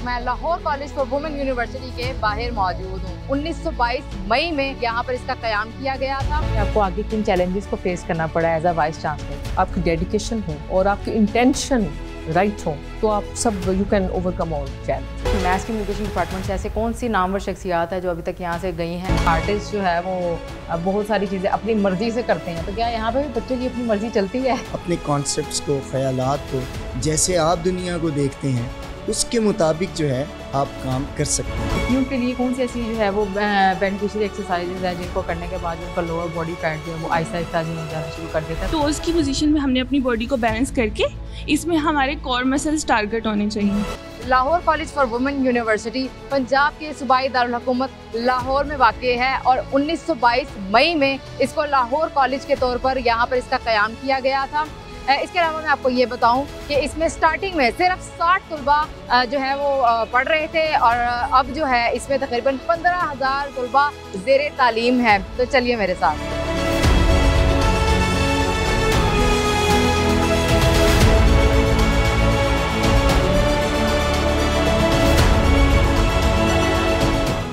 मैं Lahore college for women university के बाहर मौजूद हूँ। 1922 मई में यहाँ पर इसका क़याम किया गया था। आपको आगे किन चैलेंजेस को फेस करना पड़ा एज अ वाइस चांसलर? आपकी डेडिकेशन हो और आपकी इंटेंशन राइट हो तो आप सब you can overcome all challenge. Math communication department से ऐसे कौन सी नामवर शख्सियात है जो अभी तक यहाँ से गई हैं? आर्टिस्ट जो है वो बहुत सारी चीज़ें अपनी मर्जी से करते हैं, तो क्या यहाँ पे भी बच्चों की अपनी मर्जी चलती है? अपने कॉन्सेप्ट्स को, ख्यालात को जैसे आप दुनिया को देखते हैं उसके मुताबिक जो है आप काम कर सकते हैं। लड़कियों के लिए कौन सी ऐसी जो है वो बेनिफिशियल एक्सरसाइजेज है जिनको करने के बाद उनका लोअर बॉडी फैट जो है वो आहिस्ता आहिस्ता हो जाना शुरू कर देता है? तो उसकी पोजीशन में हमने अपनी बॉडी को बैलेंस करके इसमें हमारे कोर मसल्स टारगेट होने चाहिए। Lahore college for women university Punjab के सूबाई दारुल हुकूमत लाहौर में वाक़ है और 1922 मई में इसको लाहौर कॉलेज के तौर पर यहाँ पर इसका क़याम किया गया था। इसके अलावा मैं आपको ये बताऊं कि इसमें स्टार्टिंग में सिर्फ 60 तलबा जो है वो पढ़ रहे थे और अब जो है इसमें तकरीबन 15,000 तलबा ज़ेरे तालीम है। तो चलिए मेरे साथ।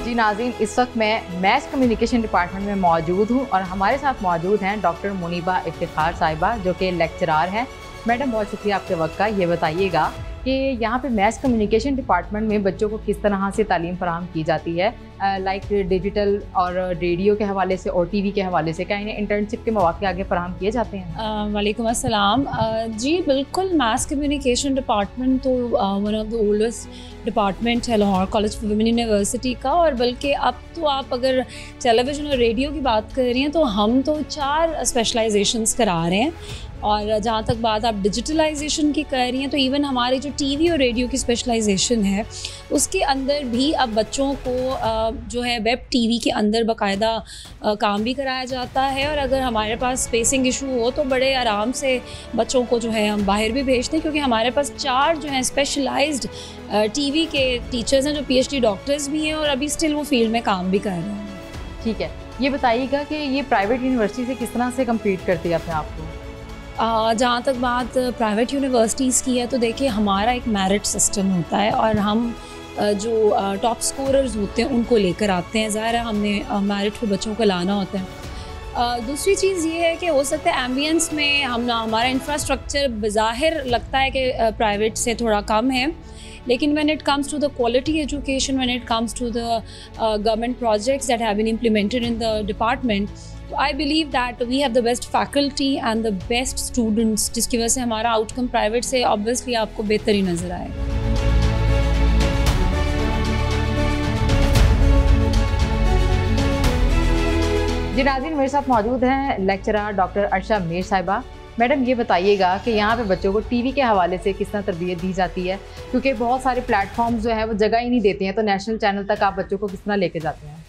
जी नाज़रीन, इस वक्त मैं मैथ कम्युनिकेशन डिपार्टमेंट में मौजूद हूँ और हमारे साथ मौजूद हैं डॉक्टर मुनीबा इफ्तिखार साहिबा जो कि लेक्चरार हैं। मैडम, बहुत शुक्रिया आपके वक्त का। ये बताइएगा कि यहाँ पे मैथ कम्युनिकेशन डिपार्टमेंट में बच्चों को किस तरह से तालीम फराहम की जाती है, लाइक डिजिटल और रेडियो के हवाले से और टीवी के हवाले से? क्या इन्हें इंटर्नशिप के मौके आगे फराहम किए जाते हैं? वालेकुम अस्सलाम। जी बिल्कुल, मैथ कम्युनिकेशन डिपार्टमेंट तो one of the oldest department है Lahore college for women university का, और बल्कि अब तो आप अगर टेलीविज़न और रेडियो की बात कर रही हैं तो हम तो 4 स्पेशलाइजेशंस करा रहे हैं। और जहाँ तक बात आप डिजिटलाइजेशन की कर रही हैं तो इवन हमारी जो टीवी और रेडियो की स्पेशलाइजेशन है उसके अंदर भी अब बच्चों को जो है वेब टीवी के अंदर बाकायदा काम भी कराया जाता है। और अगर हमारे पास स्पेसिंग इशू हो तो बड़े आराम से बच्चों को जो है हम बाहर भी भेजते हैं, क्योंकि हमारे पास 4 जो हैं स्पेशलाइज्ड टीवी के टीचर्स हैं जो PhD डॉक्टर्स भी हैं और अभी स्टिल वो फील्ड में काम भी कर रहे हैं। ठीक है, ये बताइएगा कि ये प्राइवेट यूनिवर्सिटी से किस तरह से कम्पीट करती है अपने आप को? जहाँ तक बात प्राइवेट यूनिवर्सिटीज़ की है तो देखिए हमारा एक मेरिट सिस्टम होता है और हम जो टॉप स्कोरर्स होते हैं उनको लेकर आते हैं। ज़ाहिर है हमने मेरिट पे बच्चों को लाना होता है। दूसरी चीज़ ये है कि हो सकता है एम्बियंस में हमारा इंफ्रास्ट्रक्चर बज़ाहिर लगता है कि प्राइवेट से थोड़ा कम है, लेकिन when it comes to the quality education, when it comes to the government projects that have been implemented in the department, I believe that we have the best faculty and the best students, जिसकी वजह से हमारा outcome private से obviously आपको बेहतर ही नज़र आएगा। जी नाज़रीन, मेरे साथ मौजूद हैं लेक्चरर डॉक्टर अर्शा मीर साहिबा। मैडम, ये बताइएगा कि यहाँ पे बच्चों को टीवी के हवाले से किस तरह तरबियत दी जाती है, क्योंकि बहुत सारे प्लेटफॉर्म्स जो है वो जगह ही नहीं देते हैं, तो नेशनल चैनल तक आप बच्चों को किस तरह लेके जाते हैं?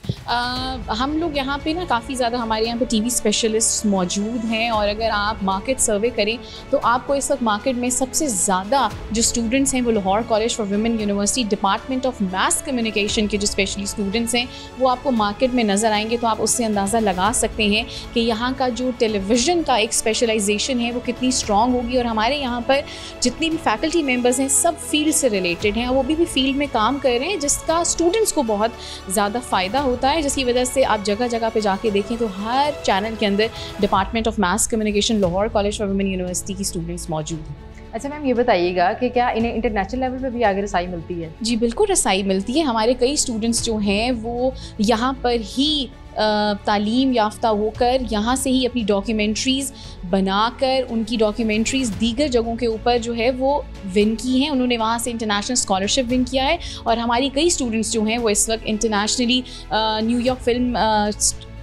हम लोग यहाँ पे ना काफ़ी ज़्यादा हमारे यहाँ पे टीवी स्पेशलिस्ट मौजूद हैं और अगर आप मार्केट सर्वे करें तो आपको इस वक्त मार्केट में सबसे ज़्यादा जो स्टूडेंट्स हैं वो Lahore college for women university department of math communication के जो स्पेशली स्टूडेंट्स हैं वो आपको मार्केट में नज़र आएंगे। तो आप उससे अंदाज़ा लगा सकते हैं कि यहाँ का जो टेलीविज़न का एक स्पेशलाइजेशन है वो कितनी स्ट्रॉन्ग होगी। और हमारे यहाँ पर जितनी भी फैकल्टी मेम्बर्स हैं सब फील्ड से रिलेटेड हैं, वो भी फील्ड में काम कर रहे हैं जिसका स्टूडेंट्स को बहुत ज़्यादा फ़ायदा होता है, जिसकी वजह से आप जगह जगह पे जाके देखें तो हर चैनल के अंदर department of math communication Lahore college for women university की स्टूडेंट्स मौजूद हैं। अच्छा मैम, ये बताइएगा कि क्या इन्हें इंटरनेशनल लेवल पे भी आगे रसाई मिलती है? जी बिल्कुल रसाई मिलती है। हमारे कई स्टूडेंट्स जो हैं वो यहाँ पर ही तालीम याफ्ता होकर यहाँ से ही अपनी डॉक्यूमेंट्रीज़ बनाकर उनकी डॉक्यूमेंट्रीज़ दीगर जगहों के ऊपर जो है वो विन की हैं। उन्होंने वहाँ से इंटरनेशनल स्कॉलरशिप विन किया है और हमारी कई स्टूडेंट्स जो हैं वो इस वक्त इंटरनेशनली न्यूयॉर्क फिल्म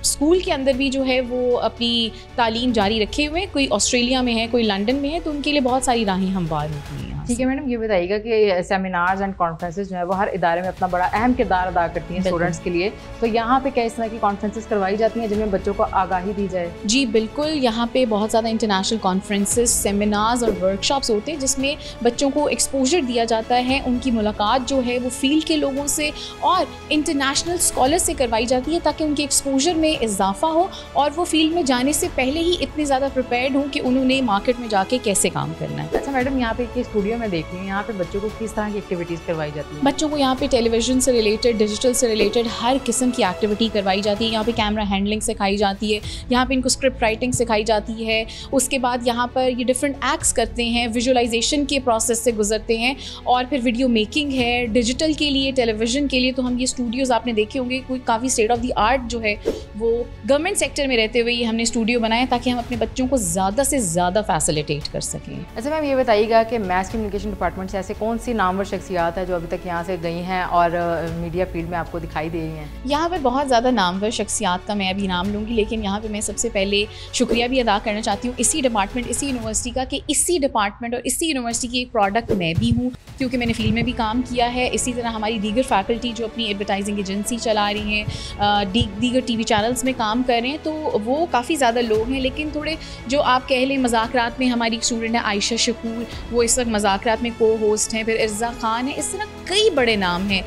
स्कूल के अंदर भी जो है वो अपनी तालीम जारी रखे हुए हैं। कोई ऑस्ट्रेलिया में है, कोई लंदन में है, तो उनके लिए बहुत सारी राहें हमवार होती हैं। ठीक है मैडम, ये बताइएगा कि सेमिनार्स एंड कॉन्फ्रेंसेस जो है वो हर इदारे में अपना बड़ा अहम किरदार अदा करती हैं स्टूडेंट्स के लिए, तो यहाँ पे क्या इस तरह की कॉन्फ्रेंसेस करवाई जाती हैं जिनमें बच्चों को आगाही दी जाए? जी बिल्कुल, यहाँ पे बहुत ज़्यादा इंटरनेशनल कॉन्फ्रेंसेस, सेमिनार्स और वर्कशॉप्स होते हैं जिसमें बच्चों को एक्सपोजर दिया जाता है, उनकी मुलाकात जो है वो फील्ड के लोगों से और इंटरनेशनल स्कॉलर से करवाई जाती है ताकि उनके एक्सपोजर में इजाफा हो और वो फील्ड में जाने से पहले ही इतने ज़्यादा प्रिपेयर्ड हों कि उन्होंने मार्केट में जाके कैसे काम करना है। अच्छा मैडम, यहाँ पे स्टूडियो मैं देख रही हूँ यहाँ पे बच्चों को किस तरह की एक्टिविटीज़ करवाई जाती है? बच्चों को यहाँ पे टेलीविज़न से रिलेटेड, डिजिटल से रिलेटेड हर किस्म की एक्टिविटी करवाई जाती है। यहाँ पे कैमरा हैंडलिंग सिखाई जाती है, यहाँ पे इनको स्क्रिप्ट राइटिंग सिखाई जाती है। उसके बाद यहाँ पर ये डिफरेंट एक्ट्स करते हैं, विजुअलाइजेशन के प्रोसेस से गुजरते हैं, और फिर वीडियो मेकिंग है डिजिटल के लिए, टेलीविज़न के लिए। तो हम ये स्टूडियोज़ आपने देखे होंगे, कोई काफ़ी स्टेट ऑफ द आर्ट जो है वो गवर्नमेंट सेक्टर में रहते हुए ये हमने स्टूडियो बनाया ताकि हम अपने बच्चों को ज़्यादा से ज़्यादा फैसिलिटेट कर सकें। अच्छा मैम, ये बताइएगा कि मैस कम्युनिकेशन डिपार्टमेंट से ऐसे कौन सी नामवर शख्सियात है जो अभी तक यहाँ से गई हैं और मीडिया फील्ड में आपको दिखाई दे रही हैं? यहाँ पर बहुत ज़्यादा नामवर शख्सियात का मैं अभी नाम लूँगी, लेकिन यहाँ पे मैं सबसे पहले शुक्रिया भी अदा करना चाहती हूँ इसी डिपार्टमेंट, इसी यूनिवर्सिटी का, कि इसी डिपार्टमेंट और इसी यूनिवर्सिटी की एक प्रोडक्ट मैं भी हूँ, क्योंकि मैंने फील्ड में भी काम किया है। इसी तरह हमारी दीगर फैकल्टी जो अपनी एडवर्टाइजिंग एजेंसी चला रही हैं, दीगर टीवी चैनल्स में काम कर रहे हैं, तो वो काफ़ी ज़्यादा लोग हैं। लेकिन थोड़े जो आप कह लें मज़ाकरात में, हमारी एक स्टूडेंट है आयशा शकूर, वो इस वक्त मज़ाकरात में को होस्ट हैं, फिर इर्ज़ा ख़ान है, इस तरह कई बड़े नाम हैं।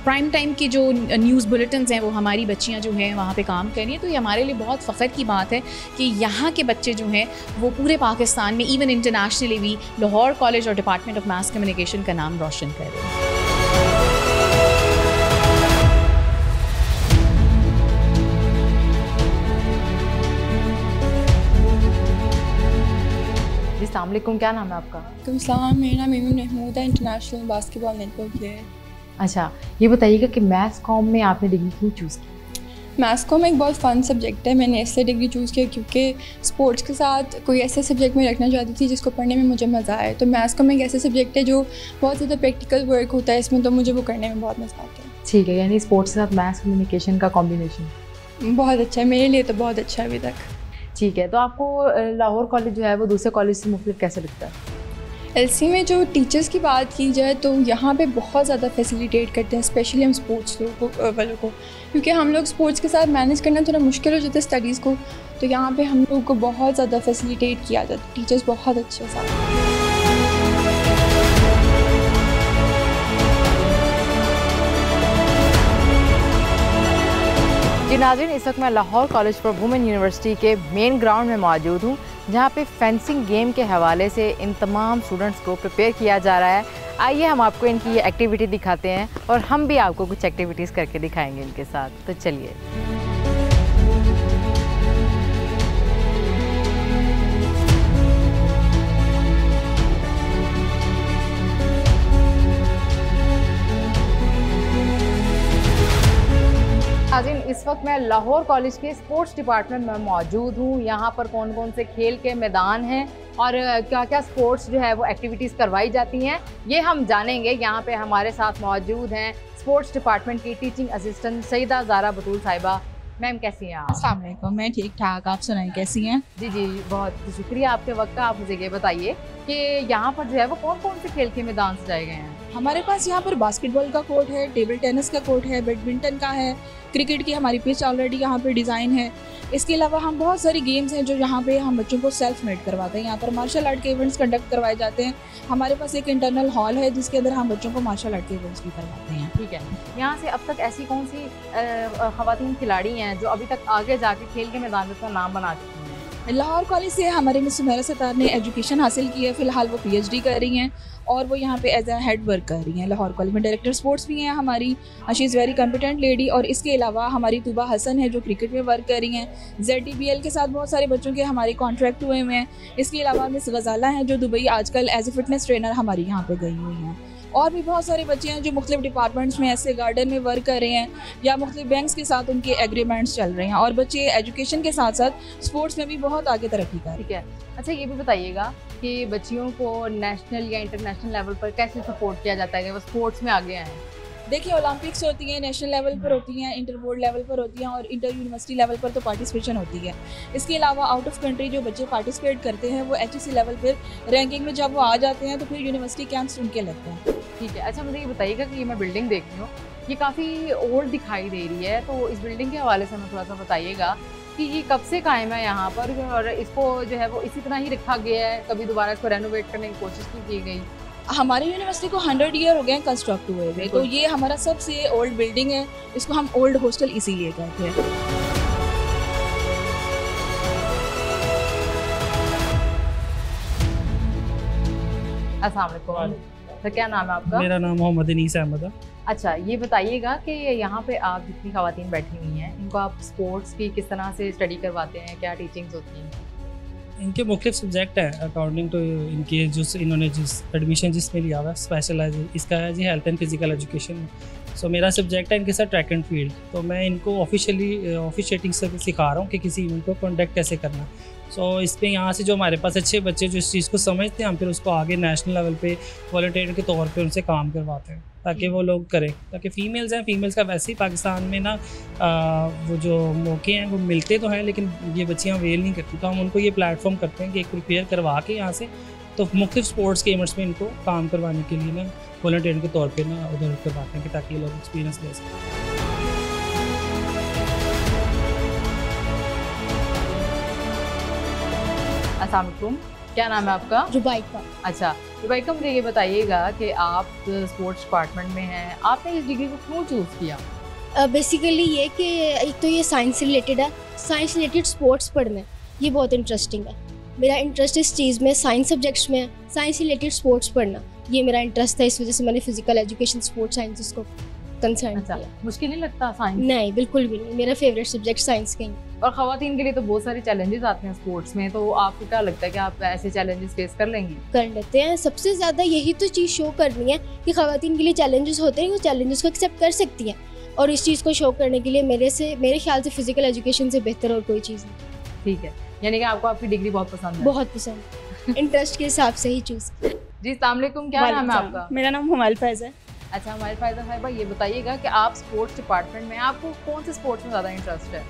प्राइम टाइम की जो न्यूज़ बुलेटिन्स हैं वो हमारी बच्चियाँ जो हैं वहाँ पे काम कर रही हैं। तो ये हमारे लिए बहुत फ़ख्र की बात है कि यहाँ के बच्चे जो हैं वो पूरे पाकिस्तान में, इवन इंटरनेशनली भी, लाहौर कॉलेज और डिपार्टमेंट ऑफ मास कम्युनिकेशन का नाम रोशन कर रहे हैं। अस्सलाम वालेकुम, क्या नाम है आपका? अस्सलाम, मेरा नाम मीम महमूद है, इंटरनेशनल बास्केटबॉल नेटवर्क प्लेयर। अच्छा, ये बताइएगा कि मैथ्स कॉम में आपने डिग्री क्यों चूज़ की? मैथ्स कॉम एक बहुत फ़न सब्जेक्ट है। मैंने इसलिए डिग्री चूज़ किया क्योंकि स्पोर्ट्स के साथ कोई ऐसे सब्जेक्ट में रखना चाहती थी जिसको पढ़ने में मुझे मज़ा आए। तो मैथ्स कॉम एक ऐसे सब्जेक्ट है जो बहुत ज़्यादा प्रैक्टिकल वर्क होता है इसमें, तो मुझे वो करने में बहुत मज़ा आता है। ठीक है, यानी स्पोर्ट्स के साथ मैथ्स कम्युनिकेशन का कॉम्बिनेशन बहुत अच्छा है, मेरे लिए तो बहुत अच्छा है अभी तक। ठीक है, तो आपको लाहौर कॉलेज जो है वो दूसरे कॉलेज से मुख्तलिफ कैसे लगता है? एलसी में जो टीचर्स की बात की जाए तो यहाँ पे बहुत ज़्यादा फैसिलिटेट करते हैं, स्पेशली हम स्पोर्ट्स वालों को, क्योंकि हम लोग स्पोर्ट्स के साथ मैनेज करना थोड़ा मुश्किल हो जाता है स्टडीज़ को। तो यहाँ पे हम लोग को बहुत ज़्यादा फैसिलिटेट किया जाता है, टीचर्स बहुत अच्छे साथ। जी नाज़रीन, इस वक्त मैं Lahore college for women university के मेन ग्राउंड में मौजूद हूँ, जहाँ पे फेंसिंग गेम के हवाले से इन तमाम स्टूडेंट्स को प्रिपेयर किया जा रहा है। आइए हम आपको इनकी ये एक्टिविटी दिखाते हैं और हम भी आपको कुछ एक्टिविटीज़ करके दिखाएंगे इनके साथ। तो चलिए। नाज़रीन, इस वक्त मैं लाहौर कॉलेज के स्पोर्ट्स डिपार्टमेंट में मौजूद हूँ। यहाँ पर कौन कौन से खेल के मैदान हैं और क्या क्या स्पोर्ट्स जो है वो एक्टिविटीज़ करवाई जाती हैं, ये हम जानेंगे। यहाँ पे हमारे साथ मौजूद हैं स्पोर्ट्स डिपार्टमेंट की टीचिंग असिस्टेंट सईदा ज़ारा बतूल साहिबा। मैम कैसी हैं आप? अस्सलाम वालेकुम, मैं ठीक ठाक, आप सुनाएं कैसी हैं? जी जी, बहुत शुक्रिया आपके वक्त का। आप मुझे ये बताइए कि यहाँ पर जो है वो कौन कौन से खेल के मैदान सजाए गए हैं? हमारे पास यहाँ पर बास्केटबॉल का कोर्ट है, टेबल टेनिस का कोर्ट है, बैडमिंटन का है, क्रिकेट की हमारी पिच ऑलरेडी यहाँ पर डिज़ाइन है। इसके अलावा हम बहुत सारी गेम्स हैं जो यहाँ पे हम बच्चों को सेल्फ मेड करवाते हैं। यहाँ पर मार्शल आर्ट के इवेंट्स कंडक्ट करवाए जाते हैं। हमारे पास एक इंटरनल हॉल है जिसके अंदर हम बच्चों को मार्शल आर्ट के इवेंट्स भी करवाते हैं। ठीक है, यहाँ से अब तक ऐसी कौन सी ख़वातीन खिलाड़ी हैं जो अभी तक आगे जाके खेल के मैदान में अपना नाम बना चुकी हैं? लाहौर कॉलेज से हमारे मिस सुमेरा सतार ने एजुकेशन हासिल की है, फ़िलहाल वो PhD कर रही हैं और वो यहाँ पे एज ए हेड वर्क कर रही हैं। लाहौर कॉलेज में डायरेक्टर स्पोर्ट्स भी हैं हमारी, she is very competent lady. और इसके अलावा हमारी तुबा हसन है जो क्रिकेट में वर्क कर रही हैं। ZTBL के साथ बहुत सारे बच्चों के हमारे कॉन्ट्रैक्ट हुए हैं। इसके अलावा मिस गज़ाला हैं जो दुबई आजकल एज ए फिटनेस ट्रेनर हमारी यहाँ पर गई हुई हैं। और भी बहुत सारे बच्चे हैं जो मुख्तलिफ डिपार्टमेंट्स में ऐसे गार्डन में वर्क कर रहे हैं या मुख्तलिफ बैंक्स के साथ उनके एग्रीमेंट्स चल रहे हैं। और बच्चे एजुकेशन के साथ साथ स्पोर्ट्स में भी बहुत आगे तरक्की कर रहे हैं। ठीक है, अच्छा ये भी बताइएगा कि बच्चियों को नेशनल या इंटरनेशनल लेवल पर कैसे सपोर्ट किया जाता है कि वो स्पोर्ट्स में आगे आएँ? देखिए, ओलंपिक्स होती हैं, नेशनल लेवल पर होती हैं, इंटर बोर्ड लेवल पर होती हैं और इंटर यूनिवर्सिटी लेवल पर तो पार्टिसिपेशन होती है। इसके अलावा आउट ऑफ कंट्री जो बच्चे पार्टिसिपेट करते हैं वो HEC लेवल पर रैंकिंग में जब वो आ जाते हैं तो फिर यूनिवर्सिटी कैंप्स उनके लगते हैं। ठीक है, अच्छा मुझे ये बताइएगा कि ये मैं बिल्डिंग देख रही हूँ, ये काफ़ी ओल्ड दिखाई दे रही है, तो इस बिल्डिंग के हवाले से हमें थोड़ा सा बताइएगा कि ये कब से कायम है यहाँ पर और इसको जो है वो इसी तरह ही रखा गया है, कभी दोबारा इसको रेनोवेट करने की कोशिश की गई? हमारी यूनिवर्सिटी को 100 ईयर हो गए हैं कंस्ट्रक्ट हुए हुए, तो ये हमारा सबसे ओल्ड बिल्डिंग है। इसको हम ओल्ड हॉस्टल इसीलिए कहते हैं। अस्सलाम वालेकुम सर, क्या नाम है आपका? मेरा नाम मोहम्मद अनीस अहमद है। अच्छा, ये बताइएगा कि यहाँ पे आप जितनी ख़वातीन बैठी हुई हैं, इनको आप स्पोर्ट्स की किस तरह से स्टडी करवाते हैं, क्या टीचिंग्स होती हैं? इनके मुख्तलिफ सब्जेक्ट हैं अकॉर्डिंग टू इनके इन्होंने जिस एडमिशन जिसमें लिया हुआ स्पेशलाइज इसका है जी हेल्थ एंड फिजिकल एजुकेशन। सो मेरा सब्जेक्ट है इनके साथ ट्रैक एंड फील्ड। तो मैं इनको ऑफिशिएटिंग से सिखा रहा हूँ कि किसी इवेंट को कॉन्डक्ट कैसे करना। सो इस पर यहाँ से जो हमारे पास अच्छे बच्चे जो इस चीज़ को समझते हैं, हम फिर उसको आगे नेशनल लेवल पे वॉलंटियर के तौर पे उनसे काम करवाते हैं ताकि वो लोग करें। ताकि फ़ीमेल्स हैं, फ़ीमेल्स का वैसे ही पाकिस्तान में ना वो जो मौके हैं वो मिलते तो हैं, लेकिन ये बच्चियाँ अवेल नहीं करती। तो हम उनको ये प्लेटफॉर्म करते हैं कि एक प्रिपेयर करवा के यहाँ से तो मुख्तलिफ स्पोर्ट्स के इवेंट्स में इनको काम करवाने के लिए ना वॉलंटियर के तौर पर ना उधर करवाते हैं कि ताकि ये लोग एक्सपीरियंस ले सकें। अस्सलाम वालेकुम, क्या नाम है आपका? रुबाइका। अच्छा रुबाइका, मुझे ये बताइएगा कि आप स्पोर्ट्स डिपार्टमेंट में हैं, आपने इस डिग्री को क्यों चूज़ किया? बेसिकली ये कि एक तो ये साइंस से रिलेटेड है, साइंस रिलेटेड स्पोर्ट्स पढ़ना है, ये बहुत इंटरेस्टिंग है। मेरा इंटरेस्ट इस चीज़ में साइंस सब्जेक्ट्स में है, साइंस रिलेटेड स्पोर्ट्स पढ़ना ये मेरा इंटरेस्ट था, इस वजह से मैंने फिजिकल एजुकेशन स्पोर्ट्स साइंस को कंसर्न किया। मुश्किल नहीं लगता साइंस? नहीं, बिल्कुल भी नहीं, मेरा फेवरेट सब्जेक्ट साइंस का ही। और ख़वातीन के लिए तो बहुत सारे चैलेंजेस आते हैं स्पोर्ट्स में, तो आपको क्या लगता है कि आप ऐसे चैलेंजेस फेस कर लेंगी? कर लेते हैं। सबसे ज़्यादा यही तो चीज़ शो करनी है कि ख़वातीन के लिए चैलेंजेस होते हैं, वो चैलेंजेस को एक्सेप्ट कर सकती हैं, और इस चीज़ को शो करने के लिए मेरे ख्याल से फिजिकल एजुकेशन से बेहतर और कोई चीज़ नहीं। ठीक है, यानी कि आपको आपकी डिग्री बहुत पसंद है? बहुत पसंद, इंटरेस्ट के हिसाब से ही चूज़। जी अस्सलाम वालेकुम, क्या नाम है आपका? मेरा नाम हुमायल फैज़ है। अच्छा हमारे फायदा साहिबा, ये बताइएगा कि आप स्पोर्ट्स डिपार्टमेंट में आपको कौन से स्पोर्ट्स में ज़्यादा इंटरेस्ट है?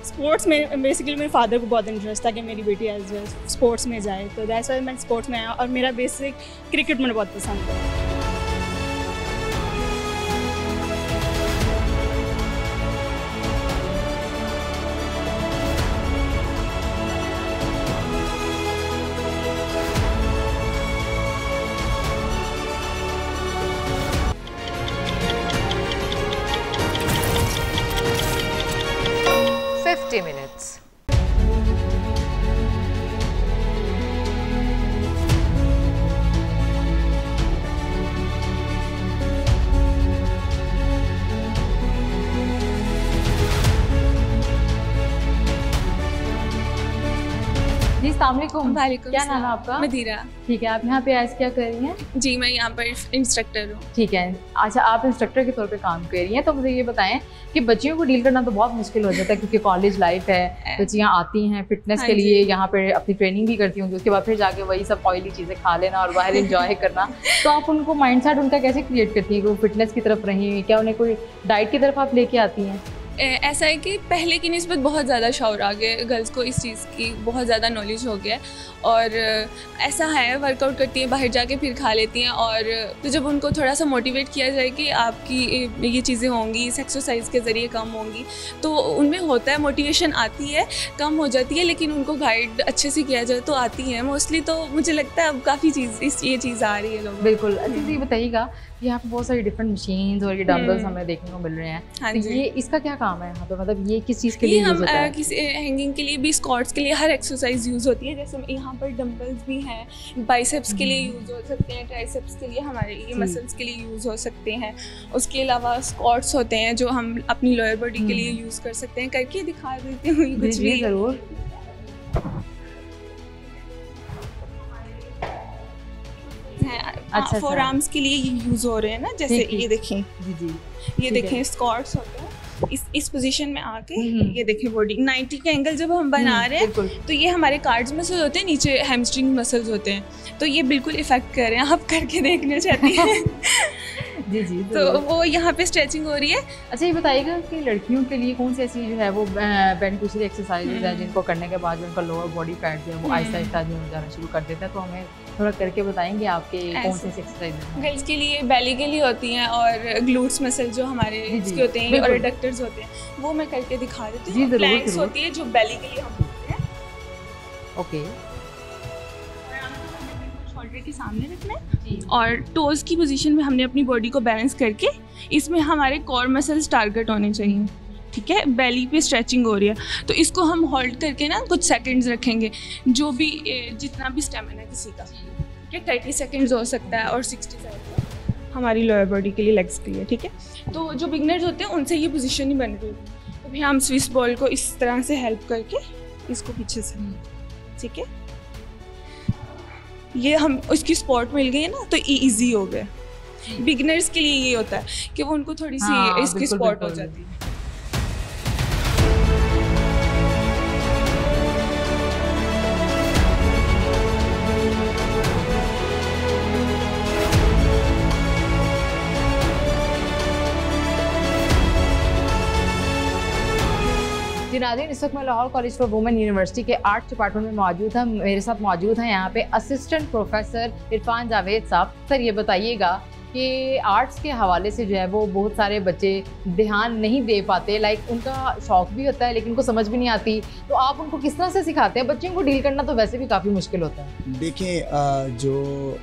स्पोर्ट्स में बेसिकली मेरे फादर को बहुत इंटरेस्ट था कि मेरी बेटी एज वेल स्पोर्ट्स में जाए, तो दैट्स व्हाई मैं स्पोर्ट्स में आया, और मेरा बेसिक क्रिकेट मुझे बहुत पसंद है। minutes. जी अस्सलाम वालेकुम। क्या नाम है आपका? मदीरा। ठीक है, आप यहाँ पे आज क्या कर रही हैं? जी मैं यहाँ पर इंस्ट्रक्टर हूँ। ठीक है, अच्छा आप इंस्ट्रक्टर के तौर पे काम कर रही हैं, तो मुझे ये बताएं कि बच्चियों को डील करना तो बहुत मुश्किल हो जाता है क्योंकि कॉलेज लाइफ है, बच्चियाँ आती हैं फिटनेस के लिए, यहाँ पे अपनी ट्रेनिंग भी करती होंगी, उसके बाद फिर जाके वही सब ऑयली चीज़ें खा लेना और बाहर इंजॉय करना, तो आप उनको माइंडसेट उनका कैसे क्रिएट करती है कि वो फिटनेस की तरफ रही, क्या उन्हें कोई डाइट की तरफ आप लेके आती हैं? ऐसा है कि पहले की निस्बत बहुत ज़्यादा शौर आ गया, गर्ल्स को इस चीज़ की बहुत ज़्यादा नॉलेज हो गया, और ऐसा है वर्कआउट करती हैं, बाहर जाके फिर खा लेती हैं, और तो जब उनको थोड़ा सा मोटिवेट किया जाए कि आपकी ये चीज़ें होंगी, इस एक्सरसाइज के ज़रिए कम होंगी, तो उनमें होता है मोटिवेशन आती है, कम हो जाती है, लेकिन उनको गाइड अच्छे से किया जाए तो आती है मोस्टली। तो मुझे लगता है अब काफ़ी ये चीज़ आ रही है लोगों। बिल्कुल। अच्छा ये बताइएगा कि यहाँ पे बहुत सारी डिफरेंट मशीन्स और ये डंबल्स हमें देखने को मिल रहे हैं, हाँ तो ये इसका क्या काम है यहाँ पे, मतलब ये किस चीज़ के लिए यूज़ होता है? किसी हैंगिंग के लिए भी, स्क्वाट्स के लिए, हर एक्सरसाइज यूज़ होती है। जैसे यहाँ पर डंबल्स भी हैं, बाइसेप्स के लिए यूज़ हो सकते हैं, ट्राइसेप्स के लिए, हमारे ये मसल्स के लिए यूज़ हो सकते हैं। उसके अलावा स्क्वाट्स होते हैं जो हम अपनी लोअर बॉडी के लिए यूज़ कर सकते हैं। करके दिखा देती हूँ कुछ भी। ज़रूर। अच्छा, फोर आर्म्स के लिए ये यूज़ हो रहे हैं ना, जैसे ये देखें, ये देखें स्क्वाट्स होते हैं, इस पोजीशन में आके ये देखें बॉडी 90 का एंगल जब हम बना रहे हैं, तो ये हमारे कार्ड्स मसल होते हैं, नीचे हैमस्ट्रिंग मसल्स होते हैं, तो ये बिल्कुल इफेक्ट कर रहे हैं। आप करके देखना चाहती हैं? जी तो वो यहाँ पे स्ट्रेचिंग हो रही है। अच्छा ये बताइएगा कि लड़कियों के लिए कौन सी ऐसी जो है वो बेनिफिशियरी एक्सरसाइजेज है जिनको करने के बाद उनका लोअर बॉडी फैट जो है वो आहिस्ता आहिस्ता जो जाना शुरू कर देता है, तो हमें थोड़ा करके बताएंगे आपके कौन सी एक्सरसाइज हैं? गर्ल्स के लिए बेली के लिए होती हैं, और ग्लूट्स मसल जो हमारे इसके होते हैं और एडक्टर्स होते हैं, वो मैं करके दिखा देती हूँ। प्लैंक्स होती है जो बेली के लिए हम करते हैं। ओके, शोल्डर के सामने रखना है और टोज की पोजीशन में हमने अपनी बॉडी को बैलेंस करके, इसमें हमारे कोर मसल्स टारगेट होने चाहिए। ठीक है, बेली पे स्ट्रेचिंग हो रही है, तो इसको हम होल्ड करके ना कुछ सेकंड्स रखेंगे, जो भी जितना भी स्टेमिना किसी का, ठीक ये 30 सेकेंड्स हो सकता है और 60 सेकेंड्स हमारी लोअर बॉडी के लिए, लेग्स के लिए, ठीक है। तो जो बिगनर्स होते हैं उनसे ये पोजीशन नहीं बन रही, तो भी हम स्विस बॉल को इस तरह से हेल्प करके इसको पीछे से, ठीक है, ये हम उसकी स्पॉट मिल गई है ना, तो ईजी हो गया। बिगनर्स के लिए ये होता है कि वो उनको थोड़ी सी इसकी स्पॉट हो जाती है। जी नाज़रीन, इस वक्त मैं Lahore college for women university के आर्ट्स डिपार्टमेंट में मौजूद हूँ। मेरे साथ मौजूद हैं यहाँ पे असिस्टेंट प्रोफेसर इरफान जावेद साहब। सर ये बताइएगा कि आर्ट्स के हवाले से जो है वो बहुत सारे बच्चे ध्यान नहीं दे पाते, लाइक उनका शौक भी होता है लेकिन उनको समझ भी नहीं आती, तो आप उनको किस तरह से सिखाते हैं? बच्चों को डील करना तो वैसे भी काफ़ी मुश्किल होता है। देखें, जो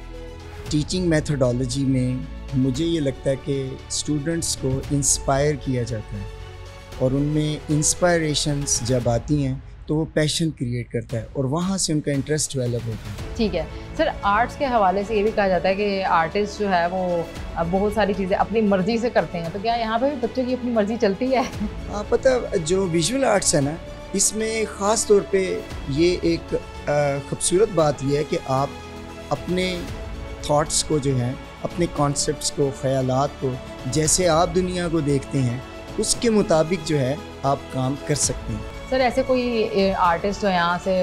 टीचिंग मेथोडोलॉजी में मुझे ये लगता है कि स्टूडेंट्स को इंस्पायर किया जाता है और उनमें इंस्पायरेशंस जब आती हैं तो वो पैशन क्रिएट करता है और वहाँ से उनका इंटरेस्ट डेवलप होता है। ठीक है सर, आर्ट्स के हवाले से ये भी कहा जाता है कि आर्टिस्ट जो है वो बहुत सारी चीज़ें अपनी मर्ज़ी से करते हैं, तो क्या यहाँ पे भी बच्चों की अपनी मर्ज़ी चलती है? पता, जो विजुअल आर्ट्स है ना, इसमें ख़ास तौर पे ये एक खूबसूरत बात यह है कि आप अपने थॉट्स को जो है, अपने कॉन्सेप्ट्स को, ख़यालात को, जैसे आप दुनिया को देखते हैं उसके मुताबिक जो है आप काम कर सकते हैं। सर ऐसे कोई आर्टिस्ट जो यहाँ से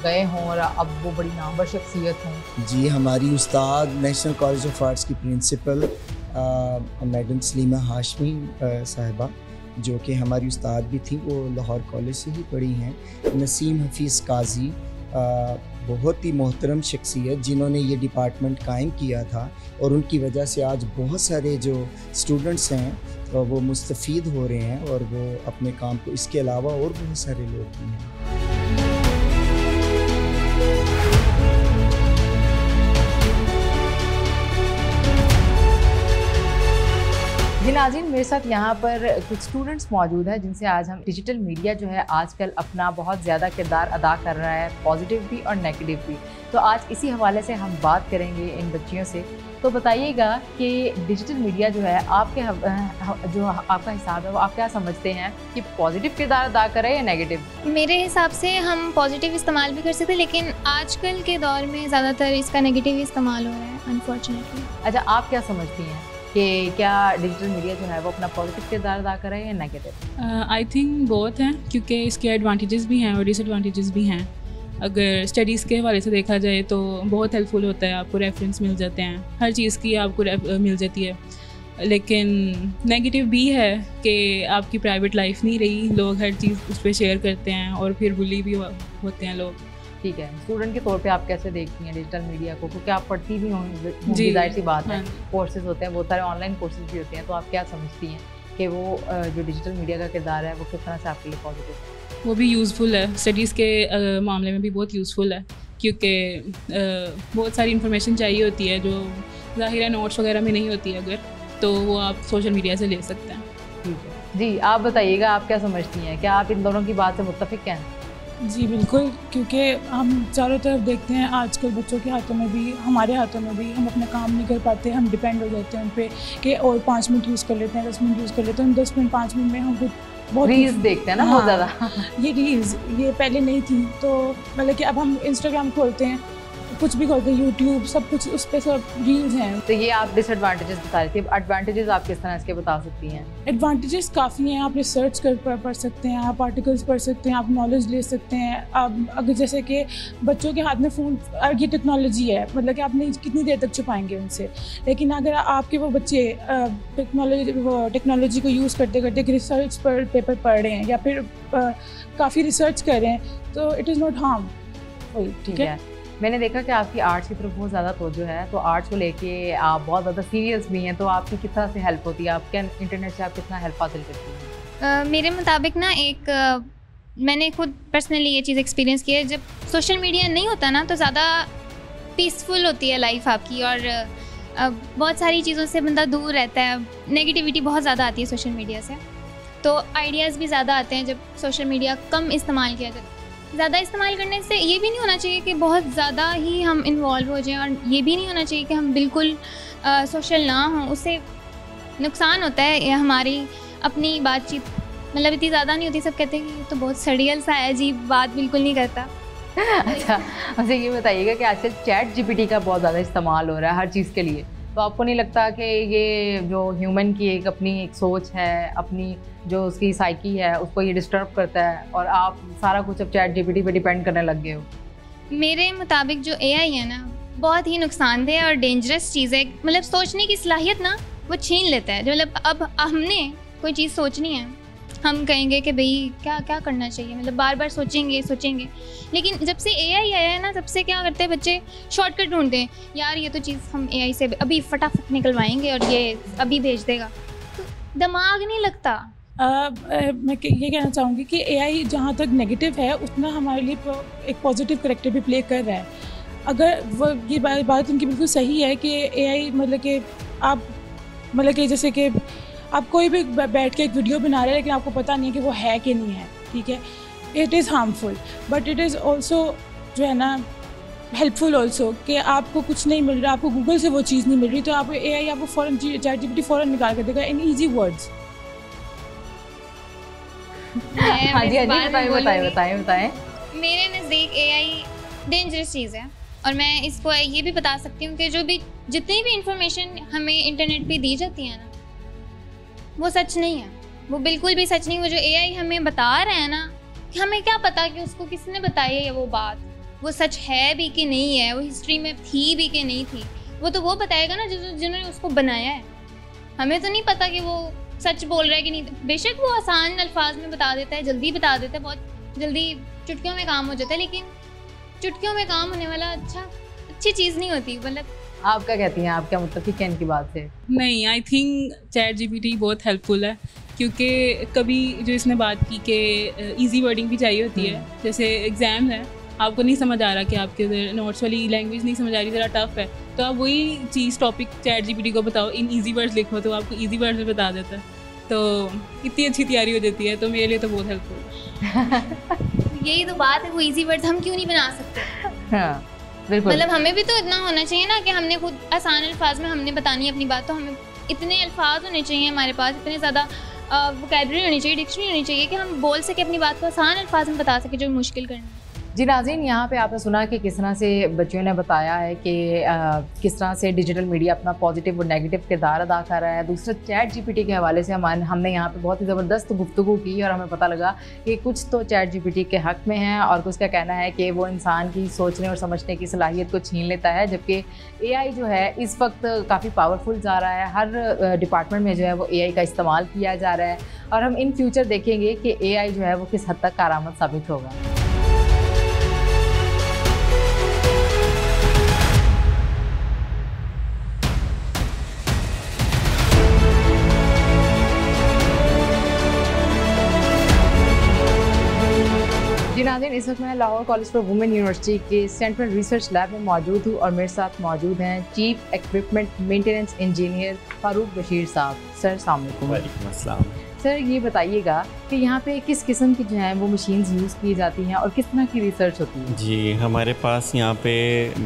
गए हों और अब वो बड़ी नामवर शख्सियत हों? जी, हमारी उस्ताद नेशनल कॉलेज ऑफ आर्ट्स की प्रिंसिपल मैडम सलीमा हाशमी साहिबा, जो कि हमारी उस्ताद भी थी, वो लाहौर कॉलेज से ही पढ़ी हैं। नसीम हफीज़ काजी, बहुत ही मोहतरम शख्सियत जिन्होंने ये डिपार्टमेंट कायम किया था और उनकी वजह से आज बहुत सारे जो स्टूडेंट्स हैं वो मुस्तफ़ीद हो रहे हैं और वो अपने काम को, इसके अलावा और बहुत सारे लोग भी हैं। जी नाज़रीन, मेरे साथ यहाँ पर कुछ स्टूडेंट्स मौजूद हैं जिनसे आज हम डिजिटल मीडिया जो है आजकल अपना बहुत ज़्यादा किरदार अदा कर रहा है, पॉजिटिव भी और नेगेटिव भी। तो आज इसी हवाले से हम बात करेंगे इन बच्चियों से। तो बताइएगा कि डिजिटल मीडिया जो है आपके जो आपका हिसाब है वो आप क्या समझते हैं कि पॉजिटिव किरदार अदा करे या नेगेटिव? मेरे हिसाब से हम पॉजिटिव इस्तेमाल भी कर सकते हैं, लेकिन आजकल के दौर में ज़्यादातर इसका नेगेटिव इस्तेमाल हो रहा है, अनफॉर्चुनेटली। अच्छा, आप क्या समझती हैं कि क्या डिजिटल मीडिया जो है वो अपना पॉजिटिव किरदार अदा करे या नेगेटिव? आई थिंक बोथ हैं, क्योंकि इसके एडवांटेजेस भी हैं और डिसएडवांटेजेस भी हैं। अगर स्टडीज़ के हवाले से देखा जाए तो बहुत हेल्पफुल होता है, आपको रेफरेंस मिल जाते हैं, हर चीज़ की आपको मिल जाती है। लेकिन नेगेटिव भी है कि आपकी प्राइवेट लाइफ नहीं रही, लोग हर चीज़ उस पर शेयर करते हैं और फिर बुली भी होते हैं लोग। ठीक है, स्टूडेंट के तौर पे आप कैसे देखती हैं डिजिटल मीडिया को? क्योंकि आप पढ़ती भी होंगी, जाहिर सी बात है, कोर्सेज होते हैं, बहुत सारे ऑनलाइन कोर्सेज भी होते हैं, तो आप क्या समझती हैं कि वो जो डिजिटल मीडिया का किरदार है वो किस तरह से आपके लिए पॉजिटिव है? वो भी यूज़फुल है, स्टडीज़ के मामले में भी बहुत यूज़फुल है, क्योंकि बहुत सारी इन्फॉर्मेशन चाहिए होती है जो ज़ाहिर नोट्स वगैरह में नहीं होती है, अगर तो वो आप सोशल मीडिया से ले सकते हैं। ठीक है जी, आप बताइएगा आप क्या समझती हैं, क्या आप इन दोनों की बात से मुत्तफिक हैं? जी बिल्कुल, क्योंकि हम चारों तरफ देखते हैं आजकल बच्चों के हाथों में भी, हमारे हाथों में भी, हम अपना काम नहीं कर पाते, हम डिपेंड हो जाते हैं उन पर कि और 5 मिनट यूज़ कर लेते हैं, 10 मिनट यूज़ कर लेते हैं, 10 मिनट 5 मिनट में हम कुछ बहुत रील्स देखते हैं ना। हाँ, बहुत ज़्यादा ये रील्स ये पहले नहीं थी, तो मतलब कि अब हम इंस्टाग्राम खोलते हैं, कुछ भी खोलते हैं, यूट्यूब, सब कुछ उस पर सब रील्स हैं। तो ये आप डिसएडवांटेजेस बता रही थी, अब एडवांटेजेस आप किस तरह इसके बता सकती हैं? एडवांटेजेस काफ़ी हैं, आप रिसर्च कर पढ़ सकते हैं, आप आर्टिकल्स पढ़ सकते हैं, आप नॉलेज ले सकते हैं। अब अगर जैसे कि बच्चों के हाथ में फ़ोन, ये टेक्नोलॉजी है, मतलब कि आप नहीं कितनी देर तक छुपाएंगे उनसे, लेकिन अगर आपके वो बच्चे टेक्नोलॉजी को यूज़ करते करते रिसर्च पर पेपर पढ़ रहे हैं या फिर काफ़ी रिसर्च कर रहे हैं, तो इट इज़ नॉट हार्म। ठीक है, मैंने देखा कि आपकी आर्ट्स की तरफ बहुत ज़्यादा तवज्जो है, तो आर्ट्स को लेके आप बहुत ज़्यादा सीरियस भी हैं, तो आपकी किस तरह से हेल्प होती है? आप क्या इंटरनेट से आप कितना हेल्प हासिल करती हैं? मेरे मुताबिक ना मैंने खुद पर्सनली ये चीज़ एक्सपीरियंस की है, जब सोशल मीडिया नहीं होता ना तो ज़्यादा पीसफुल होती है लाइफ आपकी, और बहुत सारी चीज़ों से बंदा दूर रहता है। नेगेटिविटी बहुत ज़्यादा आती है सोशल मीडिया से, तो आइडियाज़ भी ज़्यादा आते हैं जब सोशल मीडिया कम इस्तेमाल किया जाता है। ज़्यादा इस्तेमाल करने से ये भी नहीं होना चाहिए कि बहुत ज़्यादा ही हम इन्वॉल्व हो जाएं, और ये भी नहीं होना चाहिए कि हम बिल्कुल सोशल ना हों। उससे नुकसान होता है। ये हमारी अपनी बातचीत मतलब इतनी ज़्यादा नहीं होती। सब कहते हैं कि ये तो बहुत सड़ियल सा है, अजीब बात बिल्कुल नहीं करता। अच्छा, मुझे ये बताइएगा कि आजकल चैट जीपीटी का बहुत ज़्यादा इस्तेमाल हो रहा है हर चीज़ के लिए, तो आपको नहीं लगता कि ये जो ह्यूमन की अपनी एक सोच है, अपनी जो उसकी साइकी है, उसको ये डिस्टर्ब करता है और आप सारा कुछ अब चैट जीपीटी पे डिपेंड करने लग गए हो? मेरे मुताबिक जो एआई है ना, बहुत ही नुकसानदेह और डेंजरस चीज़ है। मतलब सोचने की सलाहियत ना वो छीन लेता है। मतलब अब हमने कोई चीज़ सोचनी है, हम कहेंगे कि भाई क्या क्या करना चाहिए, मतलब बार बार सोचेंगे। लेकिन जब से एआई आया है ना, तब से क्या करते हैं बच्चे, शॉर्टकट ढूंढते हैं। यार ये तो चीज़ हम एआई से अभी फटाफट निकलवाएंगे और ये अभी भेज देगा, तो दिमाग नहीं लगता। मैं ये कहना चाहूँगी कि एआई जहाँ तक नेगेटिव है उतना हमारे लिए एक पॉजिटिव करैक्टर भी प्ले कर रहा है। अगर वो ये बात उनकी बिल्कुल सही है कि एआई मतलब कि आप मतलब कि जैसे कि आप कोई भी बैठ के एक वीडियो बना रहे हैं लेकिन आपको पता नहीं है कि वो है कि नहीं है, ठीक है, it is harmful, but it is also जो है ना हेल्पफुल ऑल्सो कि आपको कुछ नहीं मिल रहा, आपको गूगल से वो चीज़ नहीं मिल रही, तो आप एआई आपको फ़ौरन चैट जीपीटी फ़ौरन निकाल कर देगा इन ईजी वर्ड्स। हाँ जी, बताएं। मेरे नज़दीक एआई डेंजरस चीज़ है, और मैं इसको ये भी बता सकती हूँ कि जितनी भी इंफॉर्मेशन हमें इंटरनेट पे दी जाती है ना, वो सच नहीं है, वो बिल्कुल भी सच नहीं। वो जो एआई हमें बता रहा है ना, कि हमें क्या पता कि उसको किसने बताई है वो बात, वो सच है भी कि नहीं है, वो हिस्ट्री में थी भी कि नहीं थी, वो तो वो बताएगा ना जिन्होंने उसको बनाया है। हमें तो नहीं पता कि वो सच बोल रहा है कि नहीं। बेशक वो आसान अल्फाज में बता देता है, जल्दी बता देता है, बहुत जल्दी चुटकियों में काम हो जाता है, लेकिन चुटकियों में काम होने वाला अच्छी चीज़ नहीं होती। मतलब आप क्या कहती हैं, आप क्या मतलब ठीक है इनकी बात से? नहीं, आई थिंक चैट जीपीटी बहुत हेल्पफुल है, क्योंकि कभी जो इसने बात की कि इजी वर्डिंग भी चाहिए होती है। जैसे एग्ज़ाम है, आपको नहीं समझ आ रहा कि आपके नोट्स वाली लैंग्वेज नहीं समझ आ रही, ज़रा टफ है, तो आप वही चीज़ टॉपिक चैट जीपीटी को बताओ, इन ईजी वर्ड्स लिखो, तो आपको ईजी वर्ड्स में बता देता है, तो इतनी अच्छी तैयारी हो जाती है। तो मेरे लिए तो बहुत हेल्पफुल है। यही तो बात है, वो ईजी वर्ड्स हम क्यों नहीं बना सकते? हाँ, बिल्कुल। मतलब हमें भी तो इतना होना चाहिए ना कि हमने खुद आसान अल्फाज में हमने बतानी है अपनी बात, तो हमें इतने अल्फाज होने चाहिए हमारे पास, इतने ज़्यादा वोकैबुलरी होनी चाहिए, डिक्शनरी होनी चाहिए कि हम बोल सके अपनी बात को आसान अल्फाज में बता सके जो मुश्किल करना है। जी नाज़रीन, यहाँ पे आपने सुना कि किस तरह से बच्चों ने बताया है कि किस तरह से डिजिटल मीडिया अपना पॉजिटिव और नेगेटिव किरदार अदा कर रहा है। दूसरा चैट जीपीटी के हवाले से हमने यहाँ पे बहुत ही ज़बरदस्त गुफ्तगू की और हमें पता लगा कि कुछ तो चैट जीपीटी के हक़ में है और कुछ का कहना है कि वो इंसान की सोचने और समझने की सलाहियत को छीन लेता है, जबकि एआई जो है इस वक्त काफ़ी पावरफुल जा रहा है। हर डिपार्टमेंट में जो है वो एआई का इस्तेमाल किया जा रहा है और हम इन फ्यूचर देखेंगे कि एआई जो है वो किस हद तक कारआमद साबित होगा। जी नाज़रीन, इस वक्त मैं Lahore college for women university के सेंट्रल रिसर्च लैब में मौजूद हूँ और मेरे साथ मौजूद हैं chief equipment maintenance engineer Farooq Bashir साहब। सर अस्सलाम वालेकुम। सर ये बताइएगा कि यहाँ पे किस किस्म की जो है वो मशीन्स यूज़ की जाती हैं और किस तरह की रिसर्च होती है? जी, हमारे पास यहाँ पे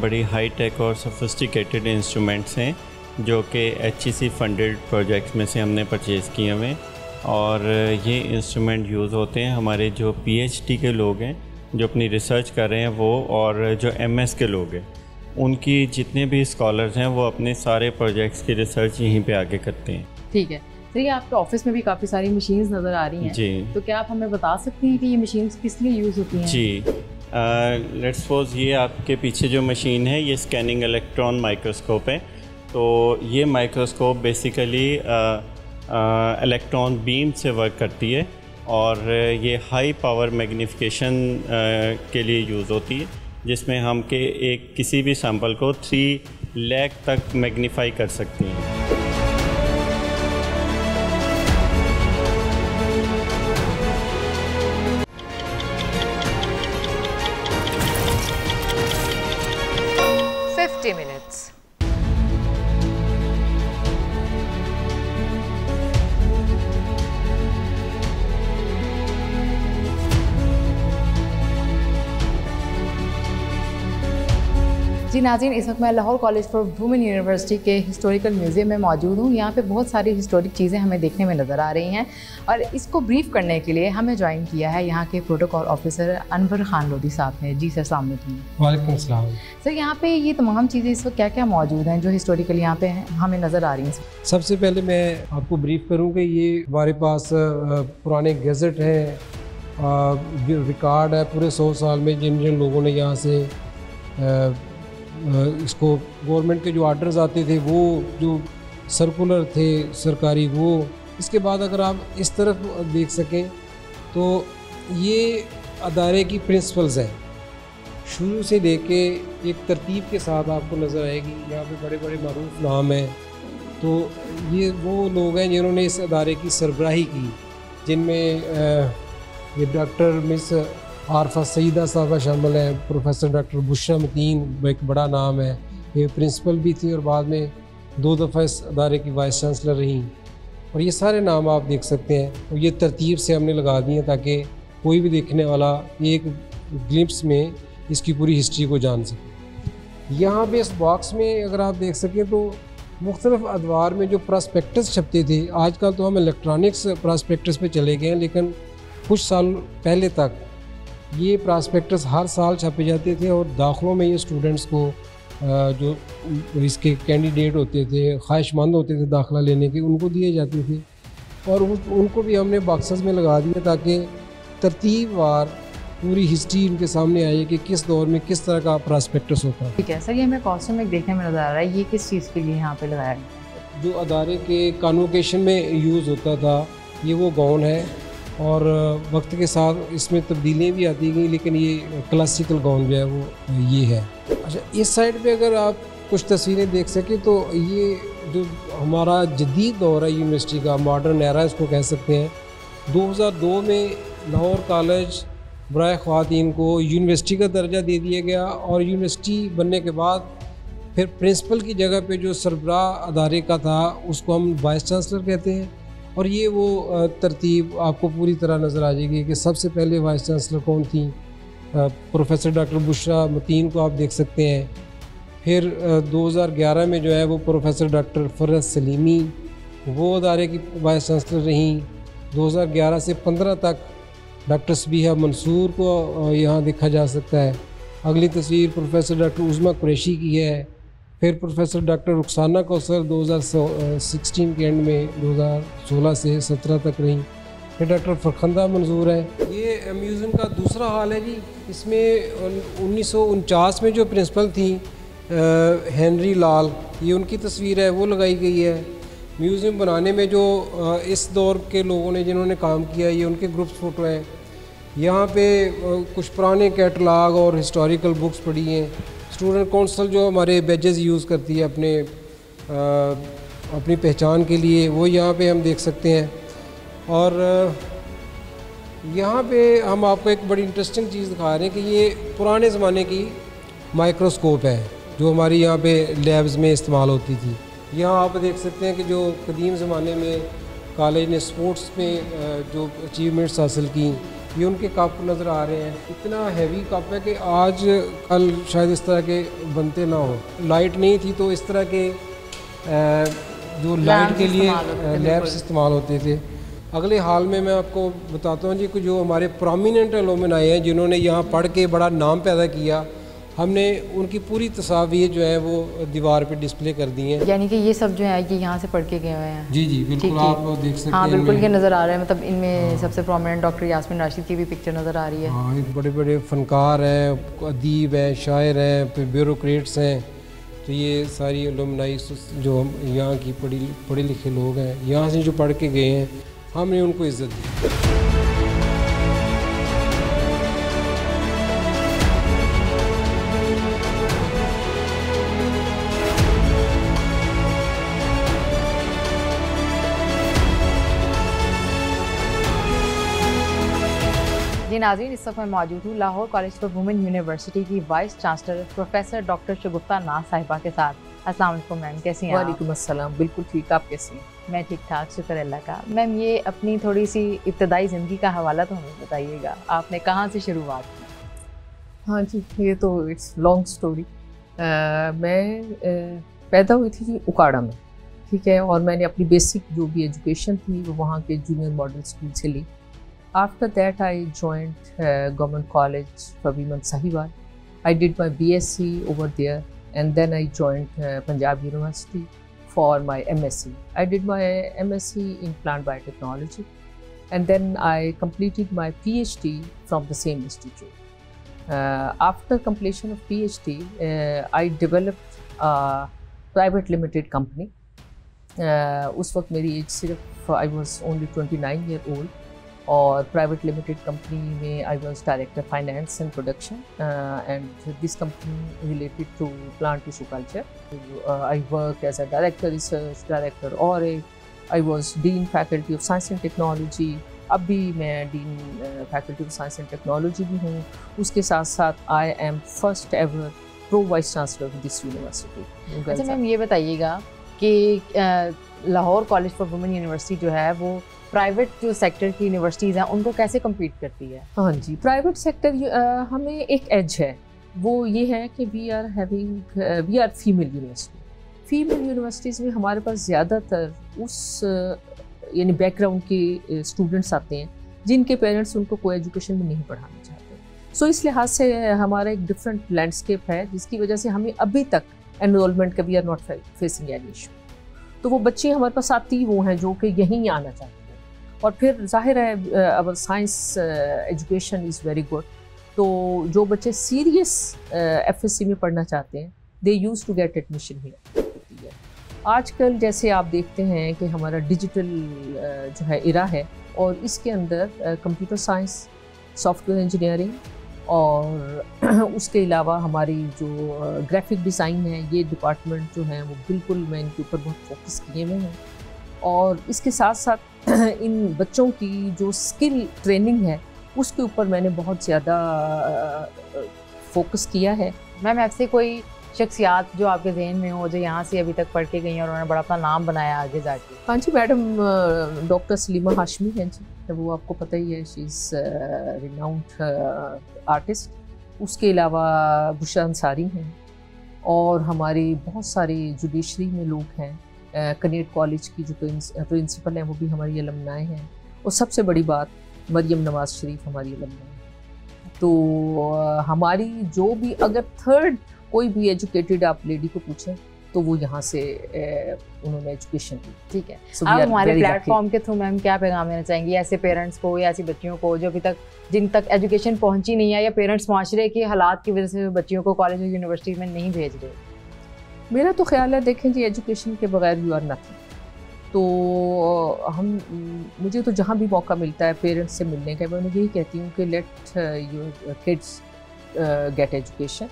बड़ी हाई टेक और सोफिस्टिकेटेड इंस्ट्रूमेंट्स हैं जो कि HEC फंडेड प्रोजेक्ट्स में से हमने परचेज़ किए हुए हैं, और ये इंस्ट्रूमेंट यूज़ होते हैं हमारे जो PhD के लोग हैं जो अपनी रिसर्च कर रहे हैं वो, और जो MS के लोग हैं उनकी जितने भी स्कॉलर्स हैं वो अपने सारे प्रोजेक्ट्स की रिसर्च यहीं पे आके करते हैं। ठीक है। तो ये आपके ऑफिस में भी काफ़ी सारी मशीन्स नज़र आ रही हैं जी, तो क्या आप हमें बता सकते हैं कि ये मशीन्स किस लिए यूज़ होती हैं? जी, लेट्स सपोज ये आपके पीछे जो मशीन है ये स्कैनिंग इलेक्ट्रॉन माइक्रोस्कोप है। तो ये माइक्रोस्कोप बेसिकली इलेक्ट्रॉन बीम से वर्क करती है और ये हाई पावर मैग्नीफिकेशन के लिए यूज़ होती है, जिसमें हम के एक किसी भी सैंपल को 3 लाख तक मैग्नीफाई कर सकते हैं। minutes. जी नाज़रीन, इस वक्त मैं Lahore college for women university के हिस्टोरिकल म्यूज़ियम में मौजूद हूँ। यहाँ पे बहुत सारी हिस्टोरिक चीज़ें हमें देखने में नज़र आ रही हैं और इसको ब्रीफ करने के लिए हमें ज्वाइन किया है यहाँ के प्रोटोकॉल ऑफिसर अनवर खान लोधी साहब ने। जी सर, अस्सलाम वालेकुम। वालेकुम सलाम। सर, यहाँ पे ये तमाम चीज़ें इस वक्त क्या क्या मौजूद हैं जो हिस्टोरिकल यहाँ पे हमें नज़र आ रही हैं? सबसे पहले मैं आपको ब्रीफ करूँ कि ये हमारे पास पुराने गज़ट हैं, रिकॉर्ड है पूरे 100 साल में जिन जिन लोगों ने यहाँ से इसको गवर्नमेंट के जो आर्डर्स आते थे वो जो सर्कुलर थे सरकारी, वो इसके बाद अगर आप इस तरफ देख सकें तो ये अदारे की प्रिंसिपल्स हैं, शुरू से लेके एक तरतीब के साथ आपको नज़र आएगी। यहाँ पे बड़े बड़े मरूफ नाम हैं, तो ये वो लोग हैं जिन्होंने इस अदारे की सरबराही की, जिनमें ये डॉक्टर मिस आरफा सईदा साहबा शामिल है, प्रोफेसर डॉक्टर बुशरा मतीन एक बड़ा नाम है, ये प्रिंसिपल भी थी और बाद में 2 दफ़ा इस अदारे की वाइस चांसलर रहीं। और ये सारे नाम आप देख सकते हैं और ये तरतीब से हमने लगा दिए ताकि कोई भी देखने वाला एक ग्लिम्स में इसकी पूरी हिस्ट्री को जान सके। यहाँ पे इस बॉक्स में अगर आप देख सकें तो मुख्तलिफ़ अदवार में जो प्रॉस्पेक्टस छपते थे, आजकल तो हम इलेक्ट्रॉनिक्स प्रॉस्पेक्टस पे चले गए हैं, लेकिन कुछ साल पहले तक ये प्रॉस्पेक्टस हर साल छपे जाते थे और दाखिलों में ये स्टूडेंट्स को जो इसके कैंडिडेट होते थे, ख्वाहिशमंद होते थे दाखिला लेने के, उनको दिए जाते थे और उनको भी हमने बॉक्सेस में लगा दिया ताकि तरतीबवार पूरी हिस्ट्री उनके सामने आई कि किस दौर में किस तरह का प्रॉस्पेक्टस होता। ठीक है सर, ये हमें कॉस्ट्यूम में देखने में नज़र आ रहा है, ये किस चीज़ के लिए यहाँ पे लगाया गया? जो अदारे के कॉन्वोकेशन में यूज़ होता था ये वो गाउन है और वक्त के साथ इसमें तब्दीलियाँ भी आती गई, लेकिन ये क्लासिकल गाउन जो है वो ये है। अच्छा, इस साइड पे अगर आप कुछ तस्वीरें देख सकें तो ये जो हमारा जदीद दौर है यूनिवर्सिटी का, मॉडर्न एरा इसको कह सकते हैं, 2002 में लाहौर कॉलेज बराए ख़वातीन को यूनिवर्सिटी का दर्जा दे दिया गया और यूनिवर्सिटी बनने के बाद फिर प्रिंसिपल की जगह पे जो सरबराह अदारे का था उसको हम वाइस चांसलर कहते हैं। और ये वो तरतीब आपको पूरी तरह नज़र आ जाएगी कि सबसे पहले वाइस चांसलर कौन थी, प्रोफेसर डॉक्टर बुशरा मतीन को आप देख सकते हैं। फिर 2011 में जो है वो प्रोफेसर डॉक्टर फरज सलीमी वो अदारे की वाइस चांसलर रहीं। 2011 से 15 तक डॉक्टर सबिहा मंसूर को यहाँ देखा जा सकता है। अगली तस्वीर प्रोफेसर डॉक्टर उज़मा कुरैशी की है। फिर प्रोफेसर डॉक्टर रुखसाना कौसर 2016 के एंड में 2016 से 17 तक रहीं। फिर डॉक्टर फरखंदा मंजूर है। ये म्यूज़ियम का दूसरा हाल है जी। इसमें 1949 में जो प्रिंसिपल थी हेनरी लाल, ये उनकी तस्वीर है, वो लगाई गई है। म्यूज़ियम बनाने में जो इस दौर के लोगों ने जिन्होंने काम किया, ये उनके ग्रुप्स फ़ोटो हैं। यहाँ पे कुछ पुराने कैटलाग और हिस्टोरिकल बुक्स पड़ी हैं। स्टूडेंट काउंसिल जो हमारे बैजेस यूज़ करती है अपनी पहचान के लिए, वो यहाँ पे हम देख सकते हैं। और यहाँ पे हम आपको एक बड़ी इंटरेस्टिंग चीज़ दिखा रहे हैं कि ये पुराने ज़माने की माइक्रोस्कोप है जो हमारी यहाँ पे लैब्स में इस्तेमाल होती थी। यहाँ आप देख सकते हैं कि जो कदीम ज़माने में कॉलेज ने स्पोर्ट्स में जो अचीवमेंट्स हासिल की, ये उनके कप नज़र आ रहे हैं। इतना हैवी कप है कि आज कल शायद इस तरह के बनते ना हो। लाइट नहीं थी तो इस तरह के जो लाइट के लिए लैंप्स इस्तेमाल होते थे। अगले हाल में मैं आपको बताता हूँ जी कि जो हमारे प्रोमिनेंट एलुमनाई हैं जिन्होंने यहाँ पढ़ के बड़ा नाम पैदा किया, हमने उनकी पूरी तस्वीर जो है वो दीवार पे डिस्प्ले कर दी हैं। यानी कि ये सब जो है ये यहाँ से पढ़ के गए हुए हैं? जी जी बिल्कुल, आप देख सकते हैं। हाँ बिल्कुल, ये नज़र आ रहा है। मतलब इनमें सबसे प्रोमिनेंट डॉक्टर यास्मीन राशिद की भी पिक्चर नज़र आ रही है। हाँ, बड़े बड़े फनकार हैं, अदीब हैं, शायर हैं, फिर ब्यूरोक्रेट्स हैं। तो ये सारी एलुमनाई जो यहाँ की पढ़े लिखे लोग हैं, यहाँ से जो पढ़ के गए हैं, हमने उनको इज़्ज़त दी। जी नाज़रीन, इस वक्त मैं मौजूद हूँ Lahore college for women university की वाइस चांसलर प्रोफेसर डॉक्टर शगुफ्ता नाज साहिबा के साथ। अस्सलाम वालेकुम मैम, कैसी हैं आप? वालेकुम अस्सलाम, बिल्कुल ठीक, आप कैसी हैं? मैं ठीक ठाक, शुक्र अल्लाह का। मैम, ये अपनी थोड़ी सी इब्तदाई ज़िंदगी का हवाला तो हमें बताइएगा, आपने कहाँ से शुरुआत की? हाँ जी, ये तो इट्स लॉन्ग स्टोरी। मैं पैदा हुई थी उकाड़ा में, ठीक है, और मैंने अपनी बेसिक जो भी एजुकेशन थी वो वहाँ के जूनियर मॉडल स्कूल से ली। After that I joined government college for women Sahiwal. I did my BSc over there and then I joined Punjab university for my MSc. I did my MSc in plant biotechnology and then I completed my PhD from the same institute. After completion of PhD, I developed a private limited company. उस वक्त मेरी as सिर्फ I was only 29 year old और private limited company में I was director finance and production and this company related to plant tissue culture. I work as a director research director और I was dean faculty of science and technology. अब भी मैं dean faculty of science and technology भी हूँ। उसके साथ साथ I am first ever pro vice chancellor of this university. अच्छा मैम, ये बताइएगा कि Lahore college for women university जो है वो प्राइवेट जो सेक्टर की यूनिवर्सिटीज़ हैं उनको कैसे कम्पीट करती है? हाँ जी, प्राइवेट सेक्टर हमें एक एज है, वो ये है कि we are female university. Female universities में हमारे पास ज़्यादातर उस यानी बैकग्राउंड के स्टूडेंट्स आते हैं जिनके पेरेंट्स उनको कोई एजुकेशन में नहीं पढ़ाना चाहते। सो इस लिहाज से हमारा एक डिफरेंट लैंडस्केप है जिसकी वजह से हमें अभी तक एनरोलमेंट का we are not facing any issue. तो वो बच्चे हमारे पास आती वो हैं जो कि यहीं आना चाहते हैं। और फिर जाहिर है अब science education is very good, तो जो बच्चे सीरियस FSc में पढ़ना चाहते हैं they use to get admission here. आजकल जैसे आप देखते हैं कि हमारा डिजिटल जो है इरा है और इसके अंदर कंप्यूटर साइंस, सॉफ्टवेयर इंजीनियरिंग और उसके अलावा हमारी जो ग्राफिक डिज़ाइन है, ये डिपार्टमेंट जो है वो बिल्कुल मैं इनके ऊपर बहुत फोकस किए हुए हैं। और इसके साथ साथ इन बच्चों की जो स्किल ट्रेनिंग है उसके ऊपर मैंने बहुत ज़्यादा फोकस किया है। मैम, आपसे कोई शख्सियात जो आपके जहन में हो जो यहाँ से अभी तक पढ़ के गई हैं और उन्होंने बड़ा अपना नाम बनाया आगे जाके? हाँ जी मैडम, डॉक्टर सलीमा हाशमी हैं जी, वो आपको पता ही है, शी इज़ रिनाउंड आर्टिस्ट। उसके अलावा बुशरा अंसारी हैं और हमारे बहुत सारे जुडिशरी में लोग हैं। कनेट कॉलेज की जो प्रिंसिपल हैं वो भी हमारी अलमनाए हैं। और सबसे बड़ी बात, मरियम नवाज शरीफ हमारी अलमनाए हैं। तो हमारी जो भी अगर थर्ड कोई भी एजुकेटेड आप लेडी को पूछें तो वो यहाँ से उन्होंने एजुकेशन की। ठीक है, आप हमारे प्लेटफॉर्म के थ्रू मैम क्या पैगाम देना चाहेंगी ऐसे पेरेंट्स को या ऐसी बच्चियों को जो अभी तक जिन तक एजुकेशन पहुँची नहीं है या पेरेंट्स माशरे के हालात की वजह से बच्चियों को कॉलेज और यूनिवर्सिटी में नहीं भेज रहे? मेरा तो ख्याल है, देखें जी, एजुकेशन के बगैर यू आर नथिंग। तो मुझे तो जहाँ भी मौका मिलता है पेरेंट्स से मिलने का, मैं यही कहती हूँ कि let your kids get education.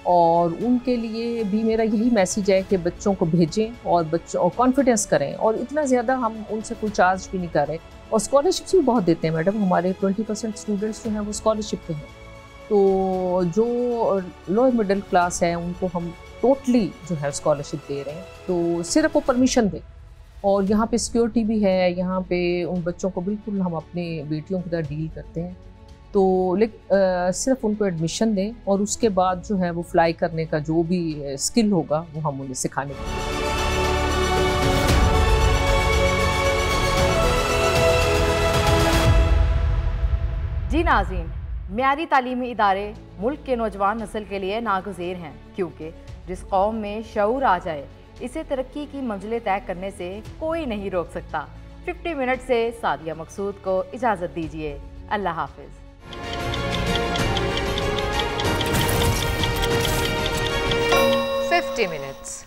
और उनके लिए भी मेरा यही मैसेज है कि बच्चों को भेजें और बच्चों कॉन्फिडेंस करें। और इतना ज़्यादा हम उनसे कोई चार्ज भी नहीं कर रहे और स्कॉलरशिप्स भी बहुत देते हैं मैडम। हमारे 20% स्टूडेंट्स जो हैं वो स्कॉलरशिप पे हैं। तो जो लोअर मिडिल क्लास है उनको हम टोटली जो है स्कॉलरशिप दे रहे हैं। तो सिर्फ वो परमिशन दें और यहाँ पे सिक्योरिटी भी है, यहाँ पे उन बच्चों को बिल्कुल हम अपने बेटियों की तरह डील करते हैं। तो सिर्फ उनको एडमिशन दें और उसके बाद जो है वो फ्लाई करने का जो भी स्किल होगा वो हम उन्हें सिखाने के। जी नाज़रीन, म्यारी तालीमी इदारे मुल्क के नौजवान नस्ल के लिए नागुज़ेर हैं, क्योंकि जिस कौम में शऊर आ जाए इसे तरक्की की मंजिलें तय करने से कोई नहीं रोक सकता। 50 मिनट से सादिया मकसूद को इजाज़त दीजिए। अल्लाह हाफिज़। 50 minutes.